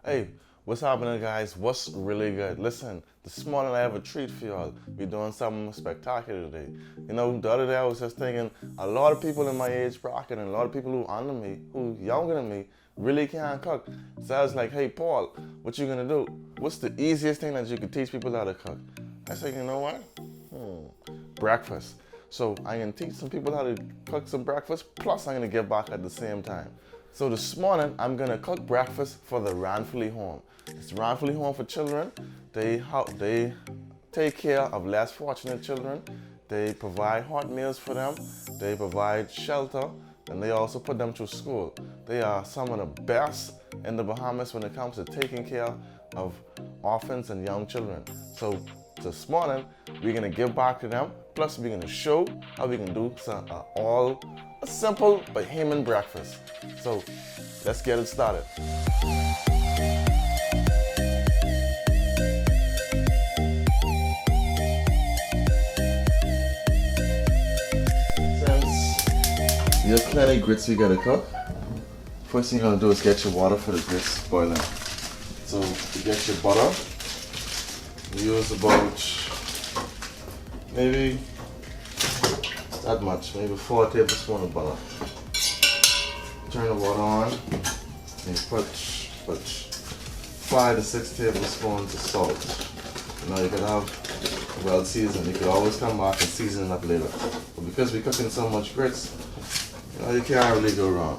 Hey, what's happening, guys? What's really good? Listen, this morning I have a treat for y'all. We're doing something spectacular today. You know, the other day I was just thinking a lot of people in my age bracket and a lot of people who under me, who younger than me, really can't cook. So I was like, hey, Paul, what you gonna do? What's the easiest thing that you could teach people how to cook? I said, you know what? Breakfast. So I'm gonna teach some people how to cook some breakfast, plus I'm gonna give back at the same time. So this morning I'm gonna cook breakfast for the Ranfurly Home. It's Ranfurly Home for children. They take care of less fortunate children. They provide hot meals for them. They provide shelter, and they also put them through school. They are some of the best in the Bahamas when it comes to taking care of orphans and young children. So this morning we're gonna give back to them. Plus we're gonna show how we can do some a simple Bahamian breakfast. So let's get it started. Since you have plenty of grits we gotta cook, first thing you're gonna do is get your water for the grits boiling. So you get your butter. You use about maybe that much, maybe 4 tablespoons of butter. Turn the water on and put 5 to 6 tablespoons of salt. Now you can have well seasoned. You can always come back and season it up later. But because we're cooking so much grits, you can't really go wrong.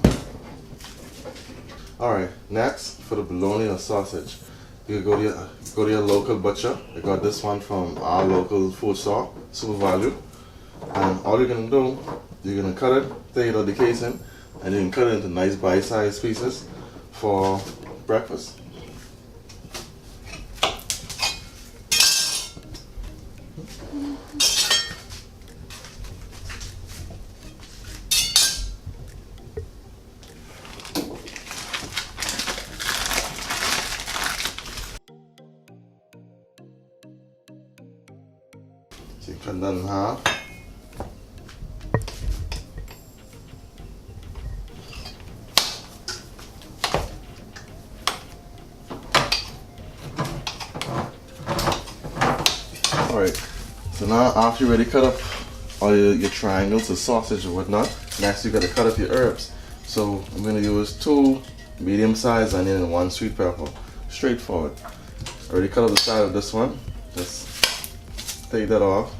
Alright, next for the bologna or sausage. You can go to your local butcher. I got this one from our local food store, Super Value. And all you're gonna do, you're gonna cut it, take it out the casing, and you can cut it into nice bite-sized pieces for breakfast. So you cut that in half. Alright, so now after you already cut up all your triangles, the sausage and whatnot, next you gotta cut up your herbs. So I'm gonna use 2 medium-sized onion and 1 sweet pepper. Straightforward. Already cut up the side of this one. Just take that off.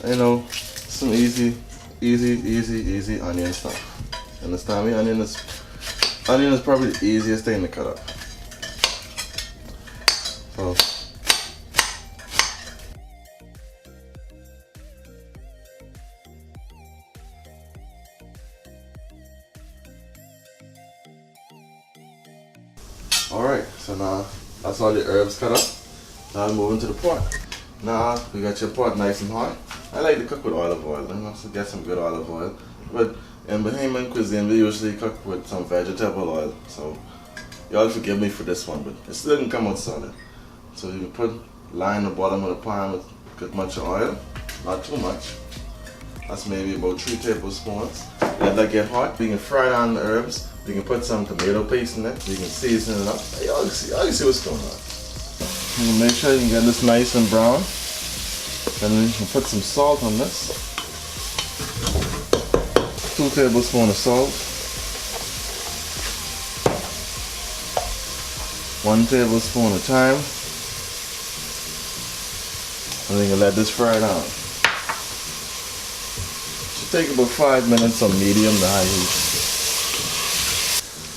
You know, some easy onion stuff. Understand me? Onion is probably the easiest thing to cut up. So alright, so now that's all the herbs cut up. Now we move into the pot. Now we got your pot nice and hot. I like to cook with olive oil, so get some good olive oil. But in Bahamian cuisine, we usually cook with some vegetable oil. So y'all forgive me for this one, but it still didn't come out solid. So you can line the bottom of the pan with good much of oil, not too much. That's maybe about 3 tablespoons. Let that get hot. We can fry down the herbs. We can put some tomato paste in it. We can season it up. Y'all can see what's going on. You can make sure you can get this nice and brown. Then you can put some salt on this. 2 tablespoons of salt. 1 tablespoon of thyme. And then you can let this fry down. Should take about 5 minutes on medium to high heat.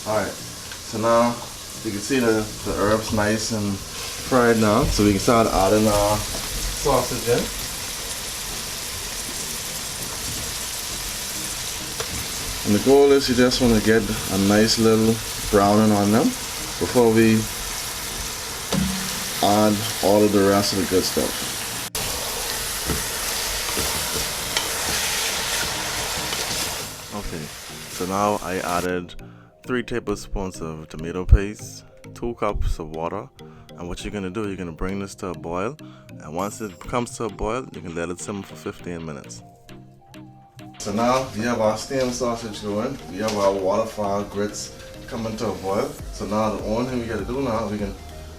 Alright, so now you can see the herbs nice and fried now. So we can start adding our sausage in. And the goal is you just want to get a nice little browning on them before we add all of the rest of the good stuff. Okay, so now I added 3 tablespoons of tomato paste, 2 cups of water, and what you're going to do, you're going to bring this to a boil, and once it comes to a boil, you can let it simmer for 15 minutes. So now we have our steamed sausage going, we have our waterfowl grits coming to a boil. So now the only thing we gotta do now,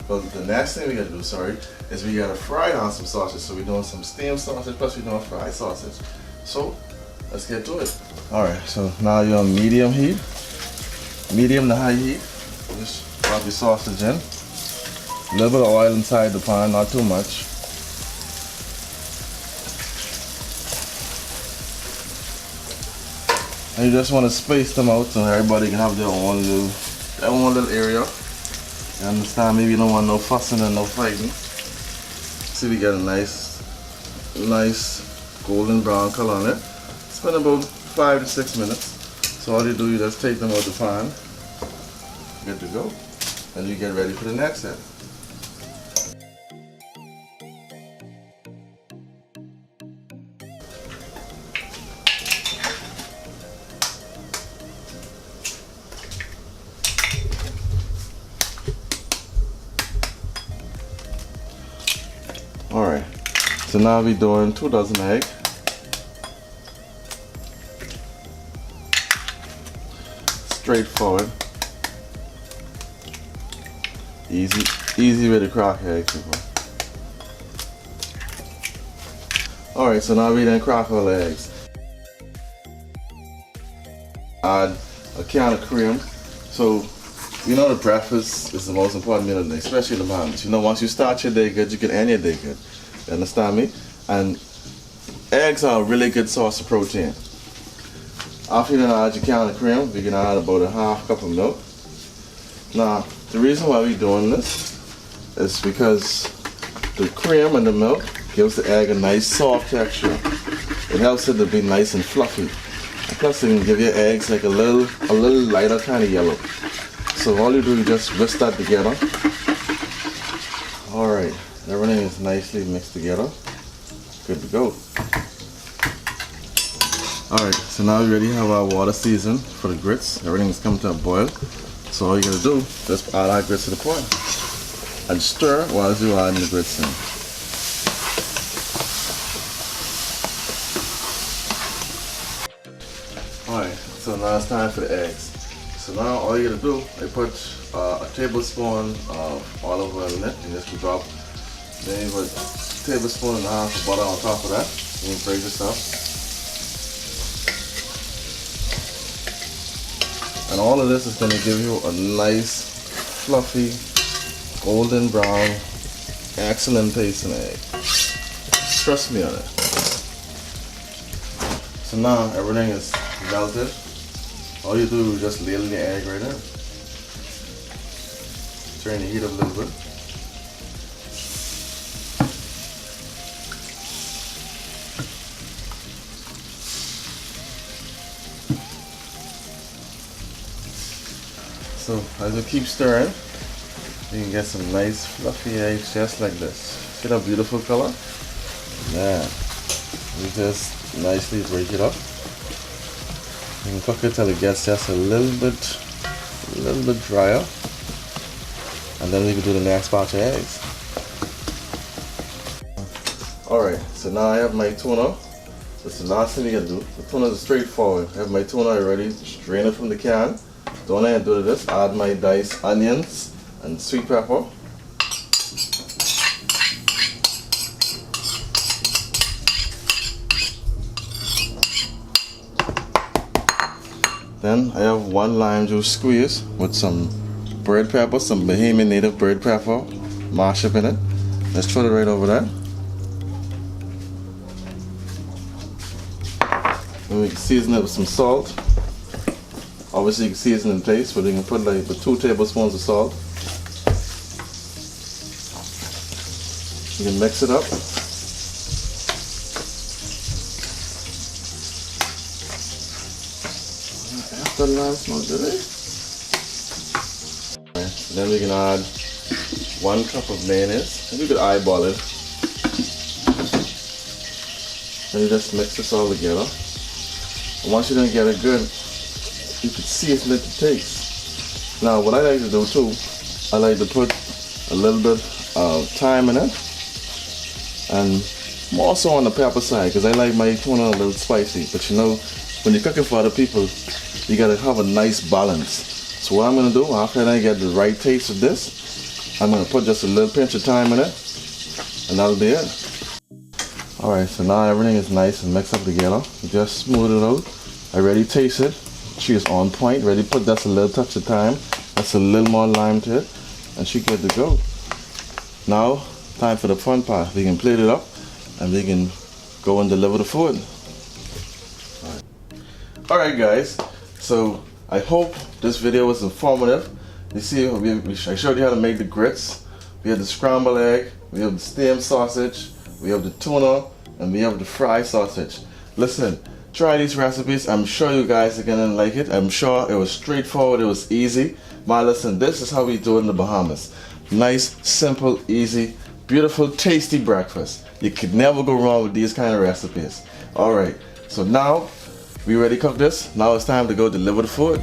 well, the next thing we gotta do, is we gotta fry down some sausage. So we're doing some steamed sausage, plus we're doing fried sausage. So let's get to it. All right, so now you're on medium heat, medium to high heat. Just drop your sausage in. A little bit of oil inside the pan, not too much. And you just want to space them out so everybody can have their own little area. You understand? Maybe you don't want no fussing and no fighting. See, we got a nice golden brown color on it. It's been about 5 to 6 minutes. So all you do, you just take them out the pan. Good to go. And you get ready for the next step. Alright, so now we're doing 2 dozen eggs. Straightforward. Easy way to crack eggs, people. Alright, so now we done crack all the eggs. Add a can of cream. So, you know the breakfast is the most important meal of the day, especially in the Bahamas. You know, once you start your day good, you can end your day good. You understand me? And eggs are a really good source of protein. After you add your can of cream, we can add about a half cup of milk. Now, the reason why we're doing this is because the cream and the milk gives the egg a nice soft texture. It helps it to be nice and fluffy. And plus, it can give your eggs like a little lighter kind of yellow. So all you do is just whisk that together. Alright, everything is nicely mixed together. Good to go. Alright, so now we already have our water seasoned for the grits. Everything is coming to a boil. So all you gotta do is just add our grits to the pot. And stir while you're adding the grits in. Alright, so now it's time for the eggs. So now all you gotta do, I put a tablespoon of olive oil in it. You just drop maybe a tablespoon and a half of butter on top of that. And you break this up. And all of this is gonna give you a nice, fluffy, golden brown, excellent tasting egg. Trust me on it. So now everything is melted. All you do is just ladle the egg right in. Turn the heat up a little bit. So as you keep stirring, you can get some nice fluffy eggs just like this. See that beautiful color? Yeah. You just nicely break it up. You can cook it till it gets just a little bit drier, and then we can do the next batch of eggs. Alright, so now I have my tuna. That's the last thing we gotta do. The tuna is straightforward. I have my tuna already, strain it from the can. Don't I do this? Add my diced onions and sweet pepper. Then I have 1 lime juice squeeze with some bird pepper, some Bahamian native bird pepper, mash up in it. Let's throw it right over there. And we can season it with some salt. Obviously you can season in place, but you can put like 2 tablespoons of salt. You can mix it up. After that, smell good, eh? Then we can add 1 cup of mayonnaise, and you could eyeball it. And you just mix this all together. And once you don't get it good, you can season it to taste. Now what I like to do too, I like to put a little bit of thyme in it, and more so on the pepper side, because I like my tuna a little spicy. But you know, when you're cooking for other people, you gotta have a nice balance. So what I'm gonna do, after I get the right taste of this, I'm gonna put just a little pinch of thyme in it, and that'll be it. Alright, so now everything is nice and mixed up together. Just smooth it out. I already taste it. She is on point, ready to put just a little touch of thyme. That's a little more lime to it, and she good to go. Now, time for the fun part. We can plate it up, and we can go and deliver the food. Alright guys, so I hope this video was informative. You see, I showed you how to make the grits. We have the scrambled egg, we have the steamed sausage, we have the tuna, and we have the fried sausage. Listen, try these recipes. I'm sure you guys are gonna like it. I'm sure it was straightforward, it was easy. But listen, this is how we do it in the Bahamas. Nice, simple, easy, beautiful, tasty breakfast. You could never go wrong with these kind of recipes. Alright, so now, we ready to cook this? Now it's time to go deliver the food.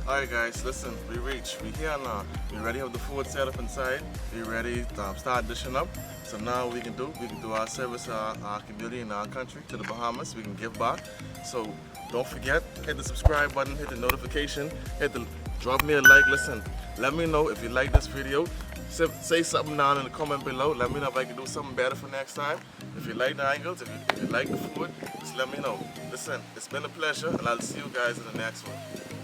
Alright guys, listen, we here now. We ready to have the food set up inside. We ready to start dishing up. So now we can do our service to our community in our country, to the Bahamas. We can give back. So don't forget, hit the subscribe button, hit the notification, drop me a like. Listen, let me know if you like this video. Say something down in the comment below. Let me know if I can do something better for next time. If you like the angles, if you like the food, just let me know. Listen, it's been a pleasure, and I'll see you guys in the next one.